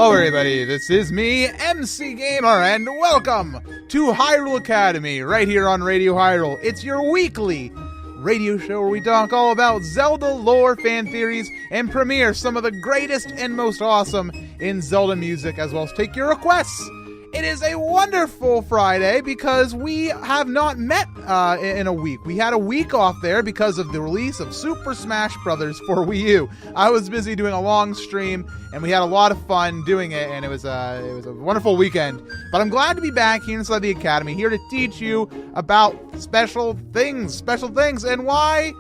Hello everybody, this is me, MC Gamer, and welcome to Hyrule Academy, right here on Radio Hyrule. It's your weekly radio show where we talk all about Zelda lore, fan theories, and premiere some of the greatest and most awesome in Zelda music, as well as take your requests. It is a wonderful Friday because we have not met in a week. We had a week off there because of the release of Super Smash Bros. For Wii U. I was busy doing a long stream, and we had a lot of fun doing it, and it was a wonderful weekend. But I'm glad to be back here inside the Academy, here to teach you about special things. And why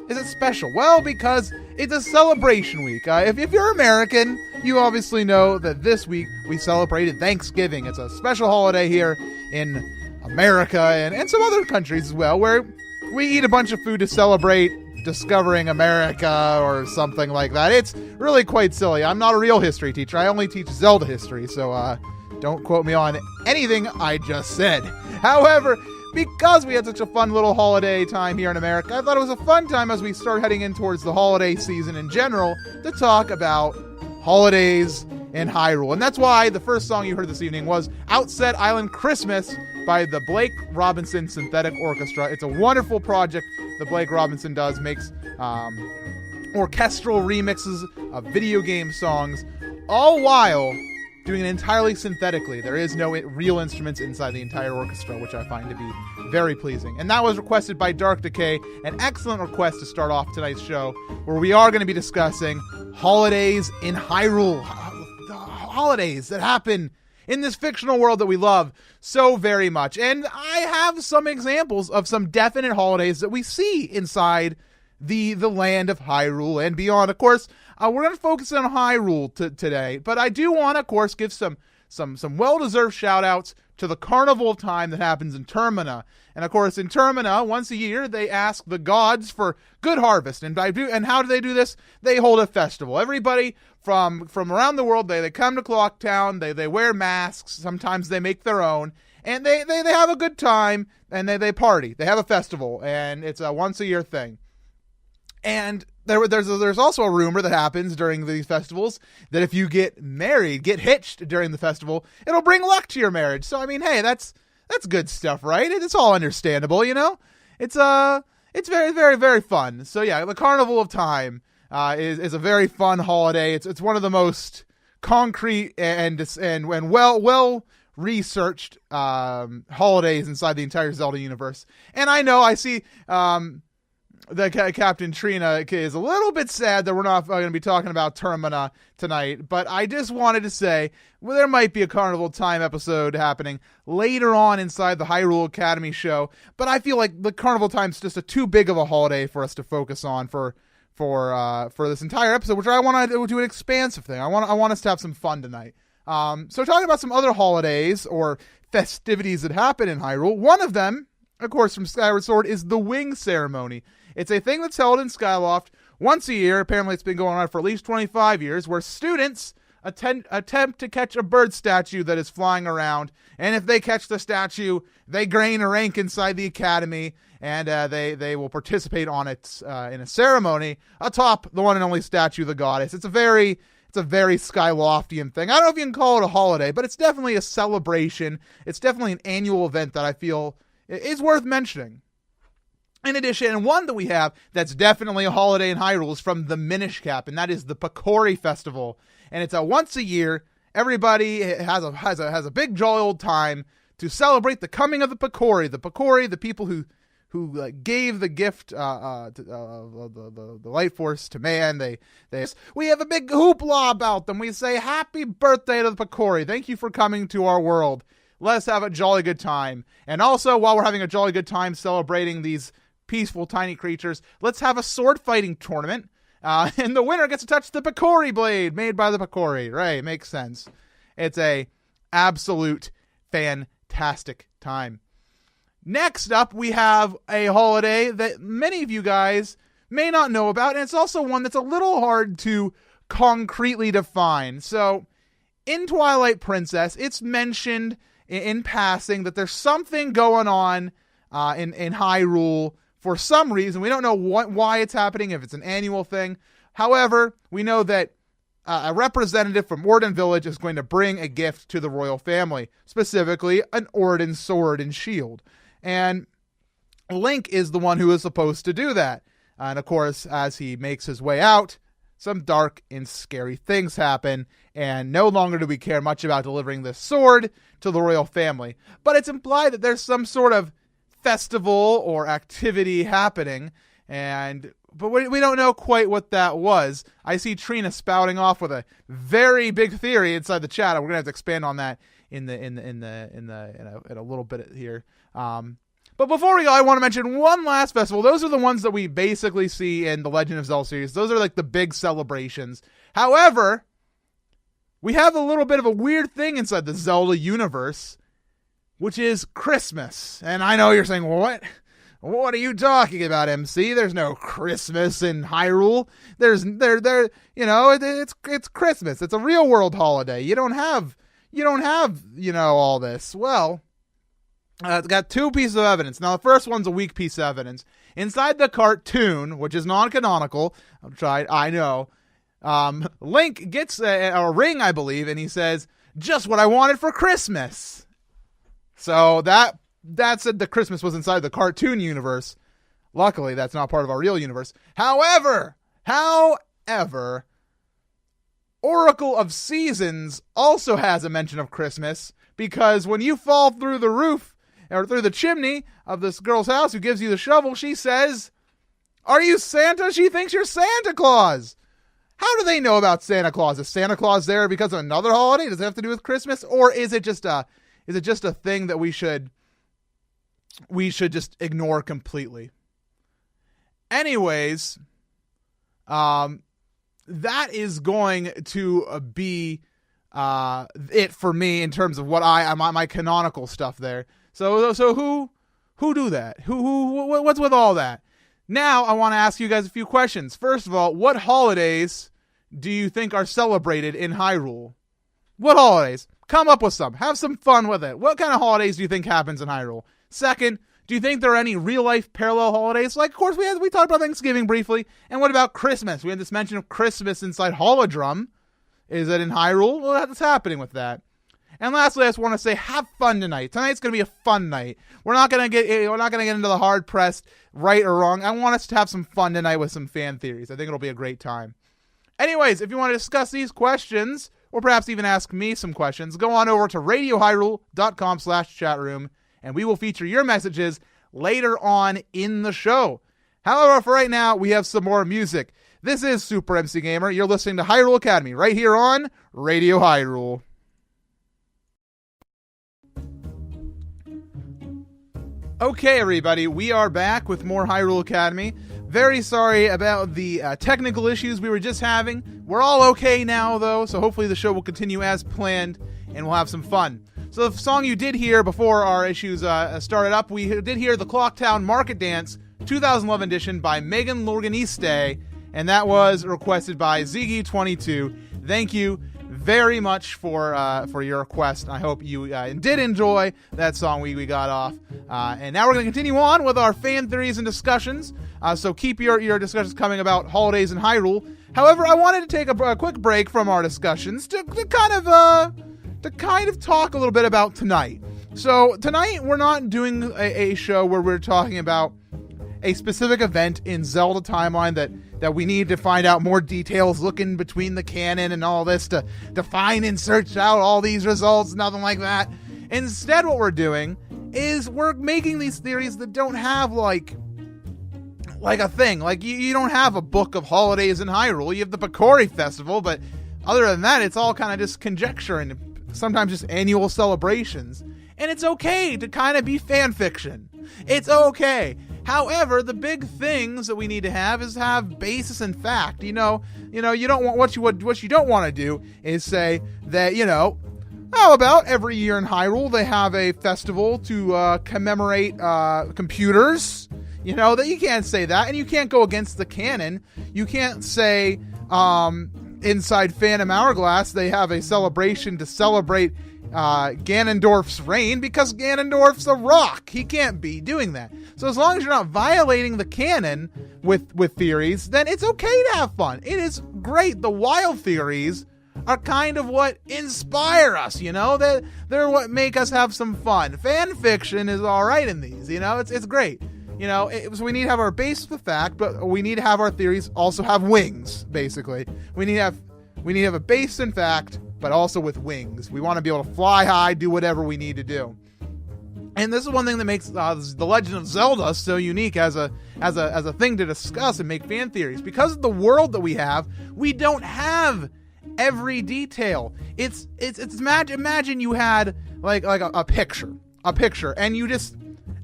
is it special? Well, because it's a celebration week. If you're American, you obviously know that this week we celebrated Thanksgiving. It's a special holiday here in America and some other countries as well, where we eat a bunch of food to celebrate discovering America or something like that. It's really quite silly. I'm not a real history teacher. I only teach Zelda history, so don't quote me on anything I just said. However, because we had such a fun little holiday time here in America, I thought it was a fun time as we start heading in towards the holiday season in general to talk about holidays in Hyrule. And that's why the first song you heard this evening was Outset Island Christmas by the Blake Robinson Synthetic Orchestra. It's a wonderful project that Blake Robinson does, makes orchestral remixes of video game songs, all while doing it entirely synthetically. There is no real instruments inside the entire orchestra, which I find to be very pleasing. And that was requested by Dark Decay, an excellent request to start off tonight's show, where we are going to be discussing holidays in Hyrule. Holidays that happen in this fictional world that we love so very much. And I have some examples of some definite holidays that we see inside the land of Hyrule and beyond. Of course, we're going to focus on Hyrule today, but I do want to, of course, give some well-deserved shout-outs to the Carnival of Time that happens in Termina. And of course, in Termina, once a year, they ask the gods for good harvest. And how do they do this? They hold a festival. Everybody from around the world, they come to Clock Town, they wear masks, sometimes they make their own, and they have a good time, and they party. They have a festival, and it's a once-a-year thing. And there's also a rumor that happens during these festivals that if you get hitched during the festival, it'll bring luck to your marriage. So I mean, hey, that's good stuff, right? It's all understandable, you know. It's very, very, very fun. So yeah, the Carnival of Time is a very fun holiday. It's one of the most concrete and well researched holidays inside the entire Zelda universe. And I know I see the Captain Trina is a little bit sad that we're not going to be talking about Termina tonight, but I just wanted to say, well, there might be a Carnival Time episode happening later on inside the Hyrule Academy show, but I feel like the Carnival Time's just too big of a holiday for us to focus on for this entire episode, which I want to do an expansive thing. I want us to have some fun tonight. So talking about some other holidays or festivities that happen in Hyrule, one of them, of course, from Skyward Sword, is the Wing Ceremony. It's a thing that's held in Skyloft once a year. Apparently, it's been going on for at least 25 years, where students attempt to catch a bird statue that is flying around. And if they catch the statue, they gain a rank inside the academy, and they will participate on it in a ceremony atop the one and only statue of the goddess. It's a very Skyloftian thing. I don't know if you can call it a holiday, but it's definitely a celebration. It's definitely an annual event that I feel is worth mentioning. In addition, and one that we have that's definitely a holiday in Hyrule is from the Minish Cap, and that is the Picori Festival. And it's a once a year. Everybody has a big jolly old time to celebrate the coming of the Picori. The Picori, the people who gave the gift the light force to man. We have a big hoopla about them. We say happy birthday to the Picori. Thank you for coming to our world. Let's have a jolly good time. And also, while we're having a jolly good time celebrating these peaceful tiny creatures, let's have a sword fighting tournament, and the winner gets to touch the Picori blade made by the Picori. Right, makes sense. It's a absolute fantastic time. Next up, we have a holiday that many of you guys may not know about, and it's also one that's a little hard to concretely define. So in Twilight Princess, it's mentioned in passing that there's something going on in Hyrule for some reason. We don't know why it's happening, if it's an annual thing. However, we know that a representative from Orden Village is going to bring a gift to the royal family, specifically an Orden sword and shield. And Link is the one who is supposed to do that. And of course, as he makes his way out, some dark and scary things happen, and no longer do we care much about delivering this sword to the royal family. But it's implied that there's some sort of festival or activity happening, but we don't know quite what that was. I see Trina spouting off with a very big theory inside the chat. We're gonna have to expand on that in a little bit here. But before we go, I want to mention one last festival. Those are the ones that we basically see in the Legend of Zelda series. Those are like the big celebrations. However, we have a little bit of a weird thing inside the Zelda universe, which is Christmas. And I know you're saying, what? What are you talking about, MC? There's no Christmas in Hyrule. It's Christmas. It's a real world holiday. You don't have, all this. Well, it's got two pieces of evidence. Now, the first one's a weak piece of evidence. Inside the cartoon, which is non-canonical, I know, Link gets a ring, I believe, and he says, just what I wanted for Christmas. So that said the Christmas was inside the cartoon universe. Luckily, that's not part of our real universe. However, Oracle of Seasons also has a mention of Christmas, because when you fall through the roof or through the chimney of this girl's house who gives you the shovel, she says, "Are you Santa?" She thinks you're Santa Claus. How do they know about Santa Claus? Is Santa Claus there because of another holiday? Does it have to do with Christmas? Or is it just a thing that we should just ignore completely? Anyways, that is going to be it for me in terms of what my canonical stuff there. So who do that? What's with all that? Now I want to ask you guys a few questions. First of all, what holidays do you think are celebrated in Hyrule? What holidays? Come up with some. Have some fun with it. What kind of holidays do you think happens in Hyrule? Second, do you think there are any real-life parallel holidays? Like, of course, we talked about Thanksgiving briefly. And what about Christmas? We had this mention of Christmas inside Holodrum. Is it in Hyrule? Well, what's happening with that? And lastly, I just want to say, have fun tonight. Tonight's going to be a fun night. We're not going to get into the hard-pressed right or wrong. I want us to have some fun tonight with some fan theories. I think it'll be a great time. Anyways, if you want to discuss these questions, or perhaps even ask me some questions, go on over to radiohyrule.com/chatroom, and we will feature your messages later on in the show. However, for right now, we have some more music. This is Super MC Gamer. You're listening to Hyrule Academy right here on Radio Hyrule. Okay, everybody, we are back with more Hyrule Academy. Very sorry about the technical issues we were just having. We're all okay now, though, so hopefully the show will continue as planned, and we'll have some fun. So the song you did hear before our issues started up, we did hear the Clocktown Market Dance 2011 edition by Megan Lorganiste, and that was requested by Ziggy22. Thank you very much for your request. I hope you did enjoy that song we got off. And now we're going to continue on with our fan theories and discussions. So keep your discussions coming about holidays in Hyrule. However, I wanted to take a quick break from our discussions to kind of talk a little bit about tonight. So tonight we're not doing a show where we're talking about a specific event in Zelda timeline that we need to find out more details, looking between the canon and all this to find and search out all these results, nothing like that. Instead, what we're doing is we're making these theories that don't have like a thing. Like you don't have a book of holidays in Hyrule. You have the Picori Festival, but other than that, it's all kind of just conjecture and sometimes just annual celebrations. And it's okay to kind of be fan fiction. It's okay. However, the big things that we need to have is have basis and fact. You don't want what you don't want to do is say that, how about every year in Hyrule they have a festival to commemorate computers. That you can't say that, and you can't go against the canon. You can't say inside Phantom Hourglass they have a celebration to celebrate Ganondorf's reign because Ganondorf's a rock. He can't be doing that. So as long as you're not violating the canon with theories, then it's okay to have fun. It is great. The wild theories are kind of what inspire us, you know? They're what make us have some fun. Fan fiction is all right in these, you know? It's great. You know, so we need to have our base with fact, but we need to have our theories also have wings, basically. We need to have a base in fact, but also with wings. We want to be able to fly high, do whatever we need to do. And this is one thing that makes The Legend of Zelda so unique as a thing to discuss and make fan theories. Because of the world that we have, we don't have every detail. It's imagine you had like a picture, and you just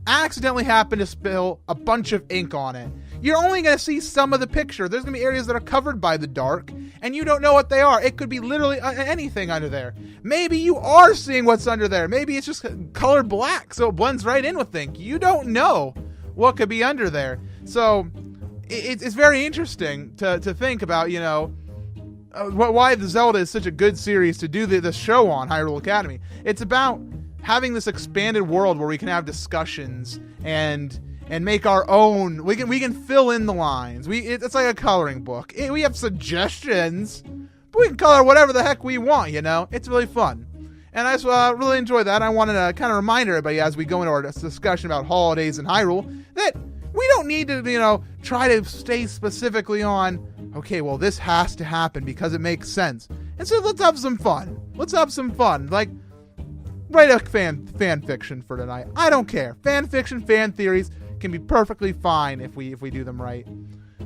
accidentally happen to spill a bunch of ink on it. You're only going to see some of the picture. There's going to be areas that are covered by the dark, and you don't know what they are. It could be literally anything under there. Maybe you are seeing what's under there. Maybe it's just colored black, so it blends right in with ink. You don't know what could be under there. So it's very interesting to think about, you know, why the Zelda is such a good series to do the show on Hyrule Academy. It's about having this expanded world where we can have discussions and make our own. We can fill in the lines. It's like a coloring book. We have suggestions, but we can color whatever the heck we want. You know, it's really fun, and I just really enjoy that. I wanted to kind of remind everybody as we go into our discussion about holidays in Hyrule that we don't need to, you know, try to stay specifically on, okay, well, this has to happen because it makes sense. And so let's have some fun. Like, write a fan fiction for tonight. I don't care. Fan fiction, fan theories can be perfectly fine if we do them right.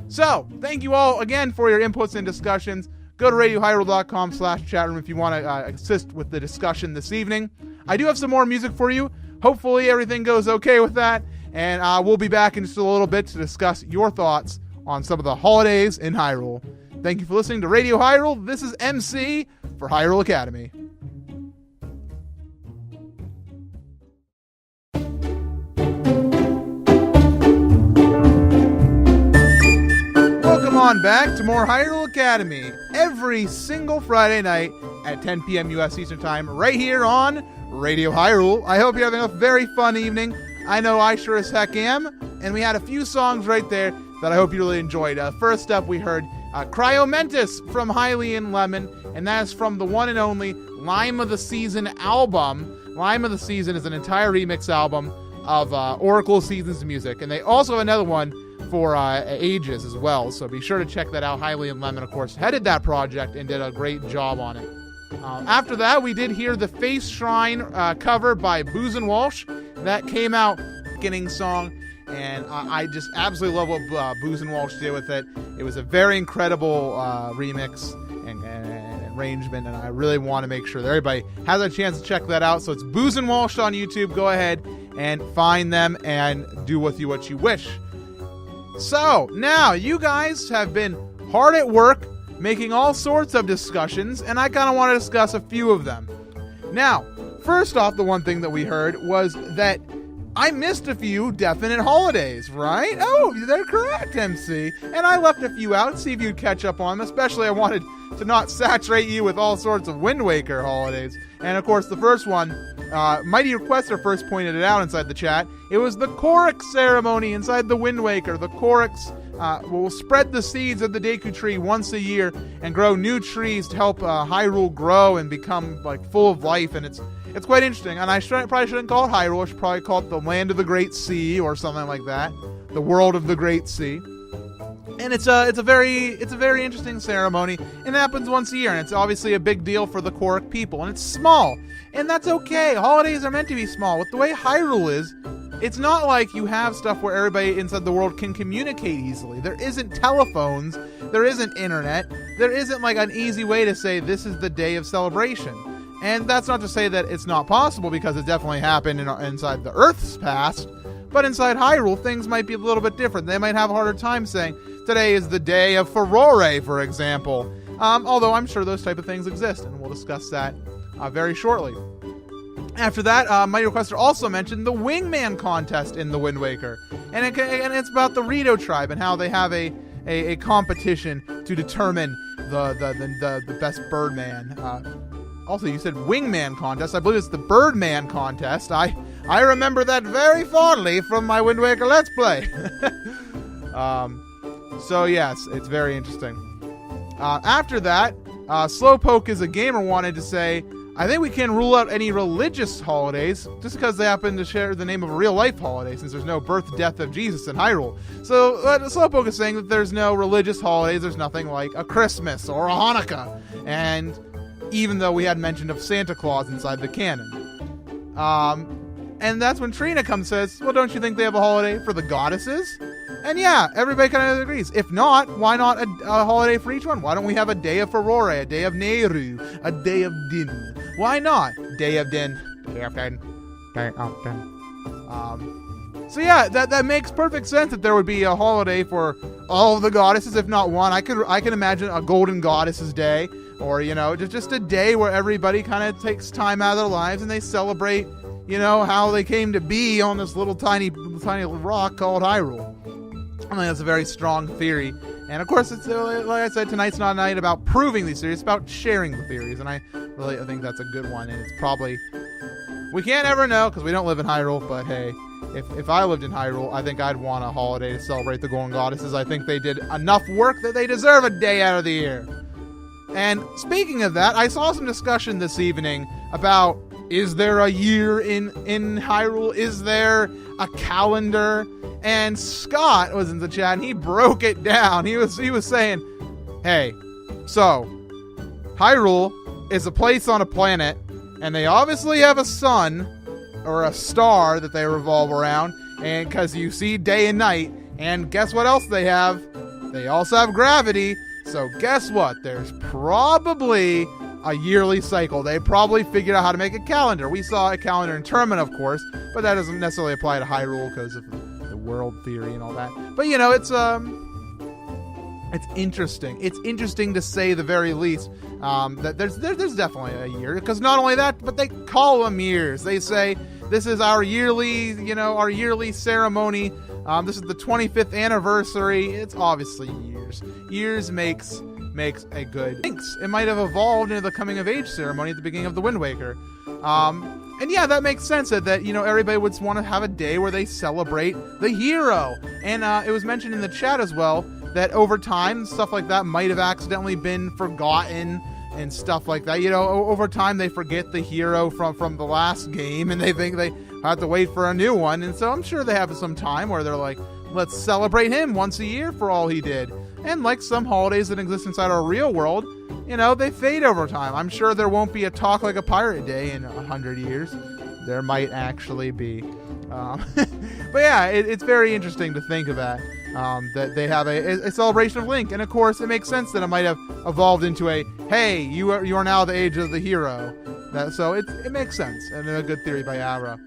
So, thank you all again for your inputs and discussions. Go to radiohyrule.com/chatroom if you want to assist with the discussion this evening. I do have some more music for you. Hopefully everything goes okay with that. And we'll be back in just a little bit to discuss your thoughts on some of the holidays in Hyrule. Thank you for listening to Radio Hyrule. This is MC for Hyrule Academy. Welcome on back to more Hyrule Academy every single Friday night at 10 p.m. U.S. Eastern Time right here on Radio Hyrule. I hope you're having a very fun evening. I know I sure as heck am, and we had a few songs right there that I hope you really enjoyed. First up, we heard Cryomentus from Hylian Lemon, and that is from the one and only Lime of the Season album. Lime of the Season is an entire remix album of Oracle Seasons music, and they also have another one for Ages as well, so be sure to check that out. Hylian Lemon, of course, headed that project and did a great job on it. After that, we did hear the Face Shrine cover by Booz and Walsh. That came out beginning song, and I just absolutely love what Booz and Walsh did with it. It was a very incredible remix and arrangement, and I really want to make sure that everybody has a chance to check that out. So it's Booz and Walsh on YouTube. Go ahead and find them and do with you what you wish. So now you guys have been hard at work making all sorts of discussions, and I kind of want to discuss a few of them. Now, first off, the one thing that we heard was that I missed a few definite holidays, right? Oh, they're correct, MC. And I left a few out, see if you'd catch up on them. Especially I wanted to not saturate you with all sorts of Wind Waker holidays. And of course, the first one, Mighty Requester first pointed it out inside the chat. It was the Korok ceremony inside the Wind Waker. The Koroks will spread the seeds of the Deku tree once a year and grow new trees to help Hyrule grow and become like full of life. And it's quite interesting. And I probably shouldn't call it Hyrule. I should probably call it the Land of the Great Sea or something like that. The World of the Great Sea. And it's a very interesting ceremony, and it happens once a year, and it's obviously a big deal for the Korok people, and it's small, and that's okay. Holidays are meant to be small. With the way Hyrule is, it's not like you have stuff where everybody inside the world can communicate easily. There isn't telephones, there isn't internet, there isn't like an easy way to say this is the day of celebration. And that's not to say that it's not possible, because it definitely happened inside the Earth's past. But inside Hyrule, things might be a little bit different. They might have a harder time saying, today is the day of Furore, for example. Although I'm sure those type of things exist, and we'll discuss that very shortly. After that, Mighty Requester also mentioned the Wingman contest in the Wind Waker. And it's about the Rito tribe and how they have a competition to determine the best Birdman. Also, you said Wingman contest. I believe it's the Birdman contest. I remember that very fondly from my Wind Waker Let's Play. So yes, it's very interesting. After that, Slowpoke is a Gamer wanted to say, I think we can rule out any religious holidays just because they happen to share the name of a real-life holiday, since there's no birth, death of Jesus in Hyrule. So Slowpoke is saying that there's no religious holidays, there's nothing like a Christmas or a Hanukkah. And even though we had mention of Santa Claus inside the canon. And that's when Trina comes and says, well, don't you think they have a holiday for the goddesses? And yeah, everybody kind of agrees. If not, why not a holiday for each one? Why don't we have a day of Furore, a day of Nehru, a day of Din? Why not? Day of Din. Day of Din. Day of Din. So yeah, that makes perfect sense that there would be a holiday for all of the goddesses, if not one. I can imagine a Golden Goddesses Day, or just a day where everybody kind of takes time out of their lives and they celebrate, how they came to be on this little tiny rock called Hyrule. I think that's a very strong theory. And of course, it's like I said, tonight's not a night about proving these theories, it's about sharing the theories. And I think that's a good one. And it's probably, we can't ever know because we don't live in Hyrule, but hey, if I lived in Hyrule, I think I'd want a holiday to celebrate the Golden Goddesses. I think they did enough work that they deserve a day out of the year. And speaking of that, I saw some discussion this evening about, is there a year in Hyrule? Is there a calendar? And Scott was in the chat and he broke it down. He was saying, hey, so Hyrule is a place on a planet, and they obviously have a sun or a star that they revolve around, and because you see day and night, and guess what else they have? They also have gravity. So guess what? There's probably a yearly cycle. They probably figured out how to make a calendar. We saw a calendar in Tournament, of course, but that doesn't necessarily apply to Hyrule because of the world theory and all that. But it's interesting. It's interesting to say the very least that there's definitely a year, because not only that, but they call them years. They say this is our yearly ceremony. This is the 25th anniversary. It's obviously years. Years makes a good thanks. It might have evolved into the coming of age ceremony at the beginning of the Wind Waker. And yeah, that makes sense that everybody would want to have a day where they celebrate the hero. And it was mentioned in the chat as well that over time, stuff like that might have accidentally been forgotten and stuff like that. Over time they forget the hero from the last game and they think they have to wait for a new one. And so I'm sure they have some time where they're like, let's celebrate him once a year for all he did. And like some holidays that exist inside our real world, they fade over time. I'm sure there won't be a Talk Like a Pirate Day in 100 years. There might actually be. But yeah, it's very interesting to think of that they have a celebration of Link. And of course, it makes sense that it might have evolved into a, hey, you are now the age of the hero. So it makes sense. And a good theory by Ara.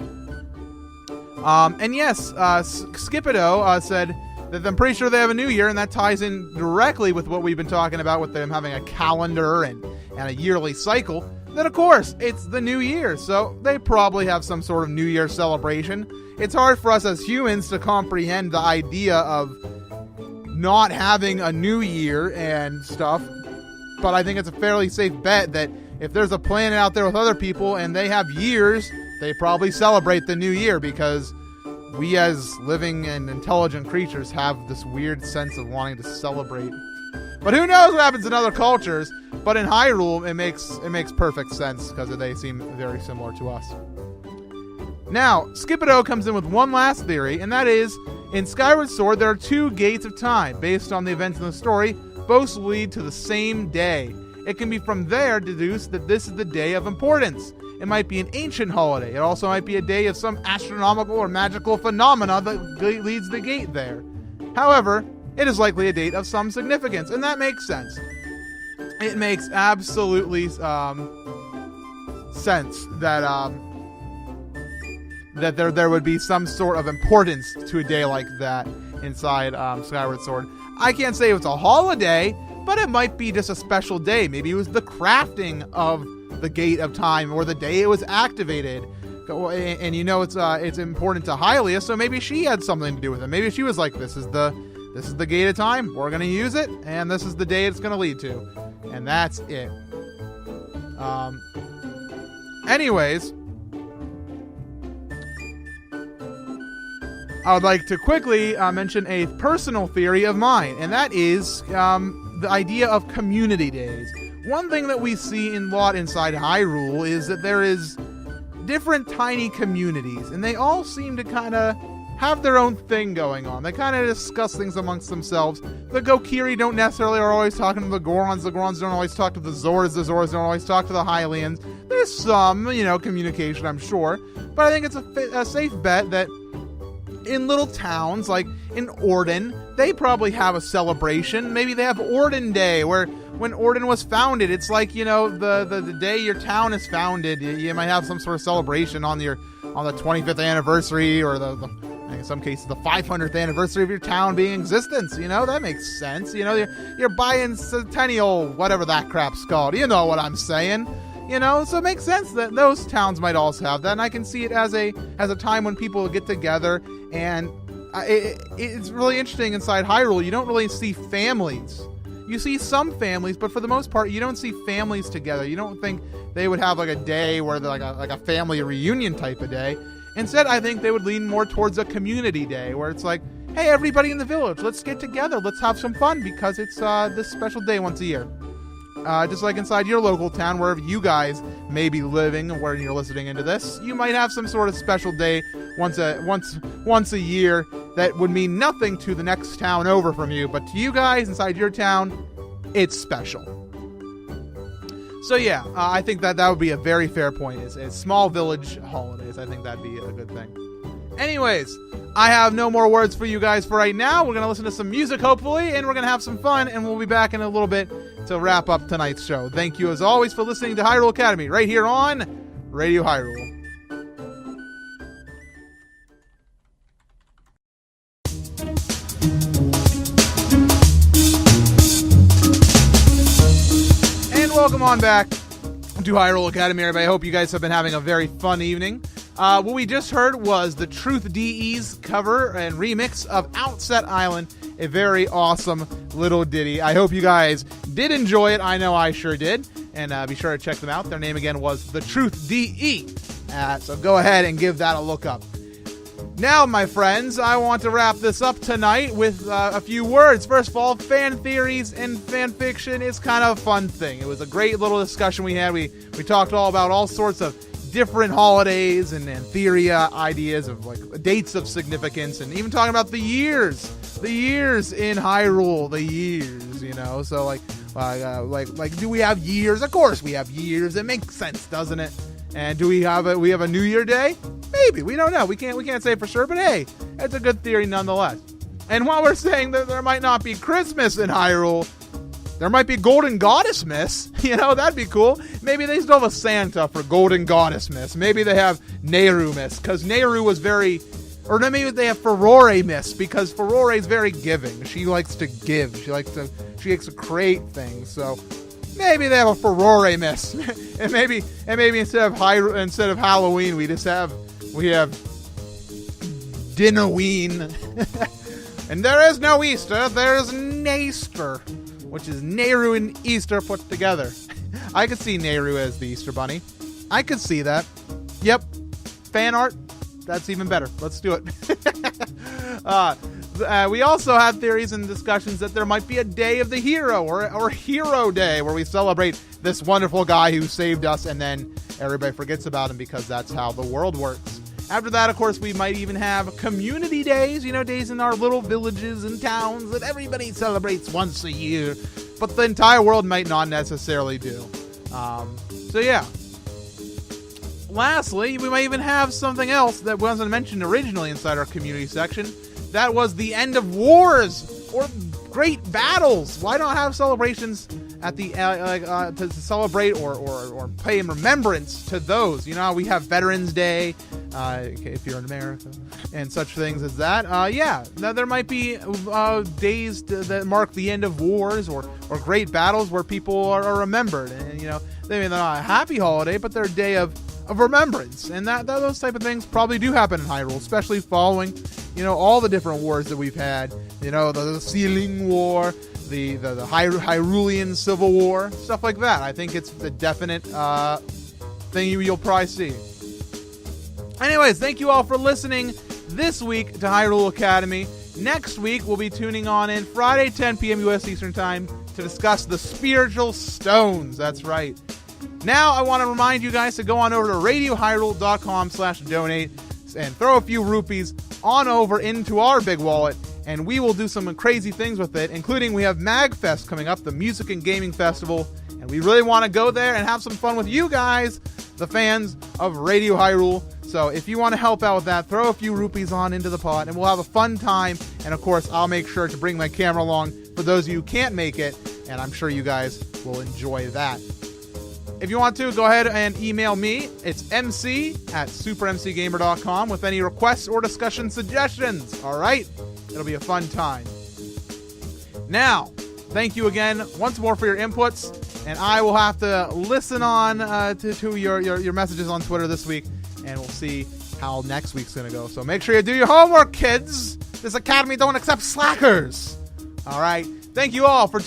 And yes, Skipido said that I'm pretty sure they have a new year, and that ties in directly with what we've been talking about with them having a calendar and a yearly cycle. That, of course, it's the new year, so they probably have some sort of new year celebration. It's hard for us as humans to comprehend the idea of not having a new year and stuff, but I think it's a fairly safe bet that if there's a planet out there with other people and they have years, they probably celebrate the new year, because we as living and intelligent creatures have this weird sense of wanting to celebrate. But who knows what happens in other cultures? But in Hyrule, it makes perfect sense because they seem very similar to us. Now, Skipido comes in with one last theory, and that is, in Skyward Sword, there are two gates of time based on the events in the story. Both lead to the same day. It can be from there deduced that this is the day of importance. It might be an ancient holiday. It also might be a day of some astronomical or magical phenomena that leads the gate there. However, it is likely a date of some significance, and that makes sense. It makes absolutely sense that that there would be some sort of importance to a day like that inside Skyward Sword. I can't say it was a holiday, but it might be just a special day. Maybe it was the crafting of the Gate of Time, or the day it was activated. And it's important to Hylia, so maybe she had something to do with it. Maybe she was like, this is the Gate of Time, we're going to use it, and this is the day it's going to lead to. And that's it. Anyways, I would like to quickly mention a personal theory of mine, and that is the idea of community days. One thing that we see a lot inside Hyrule is that there is different tiny communities, and they all seem to kind of have their own thing going on. They kind of discuss things amongst themselves. The Gokiri don't necessarily are always talking to the Gorons don't always talk to the Zors don't always talk to the Hylians. There's some, communication, I'm sure, but I think it's a safe bet that in little towns, like in Orden, they probably have a celebration. Maybe they have Orden Day, where when Orden was founded, it's like, the day your town is founded, you might have some sort of celebration on the 25th anniversary, or in some cases, the 500th anniversary of your town being in existence. That makes sense. You're bicentennial, whatever that crap's called. You know what I'm saying. So it makes sense that those towns might also have that, and I can see it as a time when people get together, and it's really interesting inside Hyrule. You don't really see families. You see some families, but for the most part, you don't see families together. You don't think they would have like a day where they're like a family reunion type of day. Instead, I think they would lean more towards a community day, where it's like, hey, everybody in the village, let's get together, let's have some fun, because it's this special day once a year. Just like inside your local town, wherever you guys may be living, where you're listening into this, you might have some sort of special day once a year that would mean nothing to the next town over from you, but to you guys inside your town, it's special. So yeah, I think that would be a very fair point. Is small village holidays. I think that'd be a good thing. Anyways, I have no more words for you guys for right now. We're going to listen to some music, hopefully, and we're going to have some fun, and we'll be back in a little bit to wrap up tonight's show. Thank you, as always, for listening to Hyrule Academy, right here on Radio Hyrule. And welcome on back to Hyrule Academy, everybody. I hope you guys have been having a very fun evening. What we just heard was the Truth DE's cover and remix of Outset Island, a very awesome little ditty. I hope you guys did enjoy it. I know I sure did. And be sure to check them out. Their name again was the Truth DE. So go ahead and give that a look up. Now, my friends, I want to wrap this up tonight with a few words. First of all, fan theories and fan fiction is kind of a fun thing. It was a great little discussion we had. We talked all about all sorts of different holidays and theory ideas of like dates of significance, and even talking about the years in Hyrule, so like do we have years? Of course we have years. It makes sense, doesn't it? And do we have a New Year Day? Maybe, we don't know. We can't say for sure, but hey, it's a good theory nonetheless. And while we're saying that there might not be Christmas in Hyrule, there might be Golden Goddess Miss. That'd be cool. Maybe they still have a Santa for Golden Goddess Miss. Maybe they have Nehru Miss, because Nehru was very... Or maybe they have Furore Miss, because Furore is very giving. She likes to give. She likes to create things. So maybe they have a Furore Miss. and maybe instead of Halloween, we have Dinnerween. And there is no Easter, there is Naster, which is Nehru and Easter put together. I could see Nehru as the Easter Bunny. I could see that. Yep. Fan art. That's even better. Let's do it. We also had theories and discussions that there might be a Day of the Hero, or Hero Day, where we celebrate this wonderful guy who saved us, and then everybody forgets about him because that's how the world works. After that, of course, we might even have community days, days in our little villages and towns that everybody celebrates once a year, but the entire world might not necessarily do. So yeah. Lastly, we might even have something else that wasn't mentioned originally inside our community section. That was the end of wars or great battles. Why not have celebrations at the to celebrate or pay in remembrance to those? We have Veterans Day, if you're in America, and such things as that. Now there might be days that mark the end of wars or great battles where people are remembered, and they're not a happy holiday, but they're a day of remembrance, and that those type of things probably do happen in Hyrule, especially following all the different wars that we've had. The Sealing War, the Hyrulean Civil War, stuff like that. I think it's a definite thing you'll probably see. Anyways, thank you all for listening this week to Hyrule Academy. Next week, we'll be tuning on in Friday, 10 p.m. U.S. Eastern Time to discuss the spiritual stones. That's right. Now, I want to remind you guys to go on over to radiohyrule.com/donate and throw a few rupees on over into our big wallet, and we will do some crazy things with it, including we have MagFest coming up, the Music and Gaming Festival, and we really want to go there and have some fun with you guys, the fans of Radio Hyrule. So if you want to help out with that, throw a few rupees on into the pot, and we'll have a fun time. And of course, I'll make sure to bring my camera along for those of you who can't make it, and I'm sure you guys will enjoy that. If you want to, go ahead and email me. It's mc@supermcgamer.com with any requests or discussion suggestions. All right? It'll be a fun time. Now, thank you again once more for your inputs, and I will have to listen on to your messages on Twitter this week, and we'll see how next week's going to go. So make sure you do your homework, kids. This academy don't accept slackers. All right? Thank you all for